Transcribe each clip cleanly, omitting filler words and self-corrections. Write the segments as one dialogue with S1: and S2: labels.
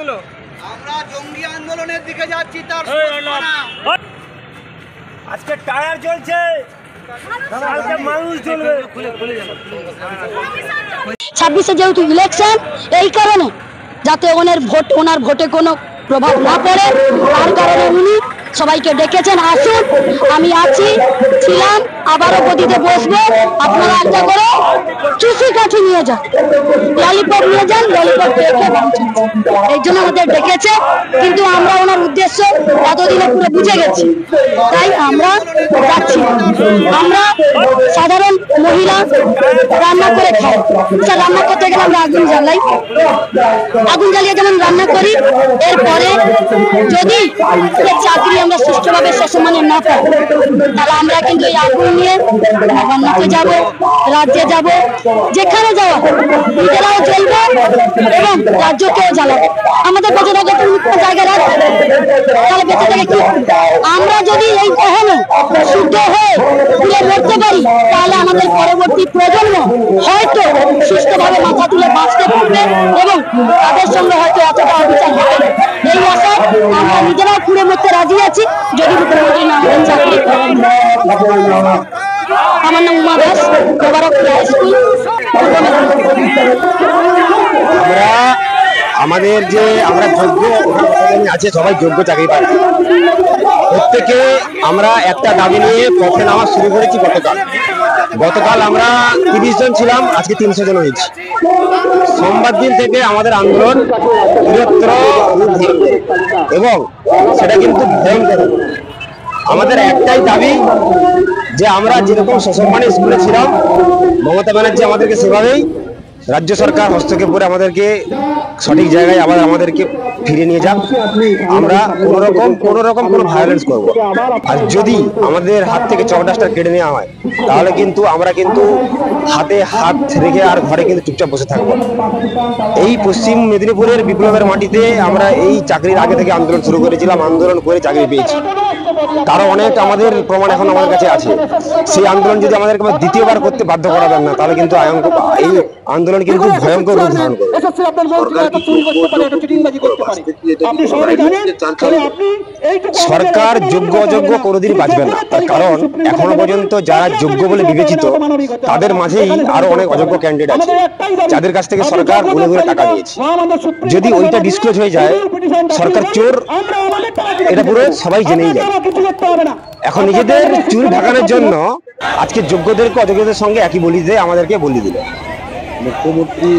S1: কথাগুলো?
S2: আমরা জঙ্গি আন্দোলনের দিকে যাচ্ছি, তার
S3: আজকে টায়ার জ্বলছে, কালকে মানুষ জ্বলবে।
S4: 26-এ যেহেতু ইলেকশন, এই কারণে যাতে ওনার ভোটে কোনো প্রভাব না পড়ে, তার কারণে উনি সবাইকে ডেকেছেন, আসুন, আমি আছি, ছিলাম, আবারও গদিতে বসবো, আপনারা একটা করে চুষি কাঠি নিয়ে যান, ললিপপ নিয়ে যান, ললিপপ রেখে এই জন্য আমাদের ডেকেছে। কিন্তু আমরা ওনার উদ্দেশ্য এতদিনে পুরো বুঝে গেছি, তাই আমরা যাচ্ছি। আমরা সাধারণ মহিলা, রান্না করে খাই, স্যার রান্না করতে গেলে আমরা আগুন জ্বালিয়ে যেমন রান্না করি, এরপরে যদি চাকরি আমরা সুষ্ঠুভাবে সসম্মানে না পাই, তাহলে আমরা কিন্তু এই আগুন নিয়ে গভর্নমেন্টে যাব, রাজ্যে যাব, যেখানে যাওয়া নিজেরাও জ্বলবো এবং রাজ্যকেও জ্বালাবো। আমাদের বেঁচে থাকে কোনো জায়গায় রাখবে, তাহলে বেঁচে থাকে কি? আমরা যদি এই কখনো শুদ্ধ হয়ে তুলে মরতে পারি, তাহলে আমাদের পরবর্তী প্রজন্ম হয়তো সুস্থভাবে মাথা তুলে বাঁচতে পারবে এবং তাদের সঙ্গে হয়তো এতটা অবিচার হবে। এই আশায় আমরা নিজেরাও পুড়ে মরতে রাজি আছি, যদি মুখ্যমন্ত্রী না আমাদের চাকরি করেন। আমার নাম উমা দাস, মোবারক হাই স্কুল।
S3: আমাদের যে আমরা যোগ্য আছে, সবাই যোগ্য চাকরি পাচ্ছি। প্রত্যেকে আমরা একটা দাবি নিয়ে পথে নামা শুরু করেছি। গতকাল আমরা 30 জন ছিলাম, আজকে 300 জন হয়েছি। সোমবার দিন থেকে আমাদের আন্দোলন বৃহত্তর এবং সেটা কিন্তু ভয়ঙ্কর। আমাদের একটাই দাবি যে আমরা যেরকম সসম্মানে স্কুলে ছিলাম, মমতা ব্যানার্জি আমাদেরকে সেভাবেই রাজ্য সরকার হস্তক্ষেপ করে আমাদেরকে সঠিক জায়গায় আবার আমাদেরকে ফিরে নিয়ে যান। আমরা কোনো রকম কোনো ভায়োলেন্স করব। আর যদি আমাদের হাত থেকে চক ডাস্টার কেড়ে নেওয়া হয়, তাহলে কিন্তু আমরা হাতে হাত রেখে আর ঘরে কিন্তু চুপচাপ বসে থাকবো। এই পশ্চিম মেদিনীপুরের বিপ্লবের মাটিতে আমরা এই চাকরির আগে থেকে আন্দোলন শুরু করেছিলাম, আন্দোলন করে চাকরি পেয়েছি। তারও অনেক আমাদের প্রমাণ এখন আমাদের কাছে আছে। সেই আন্দোলন যদি আমাদেরকে দ্বিতীয়বার করতে বাধ্য করাবেন না, তাহলে কিন্তু এই আন্দোলন কিন্তু ভয়ঙ্কর রূপ ধারণ করবে। সরকার যোগ্য অযোগ্য কোনোদিন বাঁচবে না, তার কারণ এখনো পর্যন্ত যারা যোগ্য বলে বিবেচিত, তাদের মাঝেই আরো অনেক অযোগ্য ক্যান্ডিডেট আছে, যাদের কাছ থেকে সরকার গুনে গুনে টাকা নিয়েছে। যদি ওইটা ডিসক্লোজ হয়ে যায়, সরকার চোর, এটা পুরো সবাই জেনেই যায়। এখন নিজেদের চুল ঢাকানোর জন্য আজকে যোগ্যদেরকে অযোগ্যদের সঙ্গে একই বলি দিয়ে আমাদেরকে বলি দিল।
S5: মুখ্যমন্ত্রী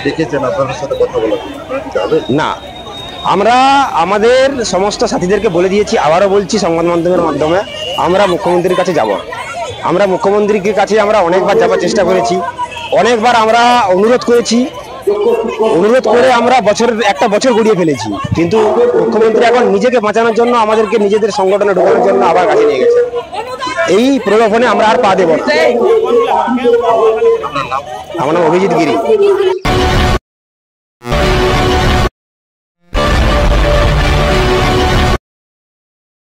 S5: দেখেছেন, আপনাদের সাথে কথা বলা যাবে না?
S3: আমরা আমাদের সমস্ত সাথীদেরকে বলে দিয়েছি, আবারও বলছি সংবাদ মাধ্যমের মাধ্যমে, আমরা মুখ্যমন্ত্রীর কাছে যাব। আমরা মুখ্যমন্ত্রীর কাছে আমরা অনেকবার যাওয়ার চেষ্টা করেছি, অনেকবার আমরা অনুরোধ করেছি, অনুরোধ করে আমরা একটা বছর গড়িয়ে ফেলেছি। কিন্তু মুখ্যমন্ত্রী এখন নিজেকে বাঁচানোর জন্য আমাদেরকে নিজেদের সংগঠনে ঢোকানোর জন্য আবার কাছে নিয়ে গেছে। এই প্রলোভনে আমরা আর পা দেব না। আমার নাম অভিজিৎ গিরি।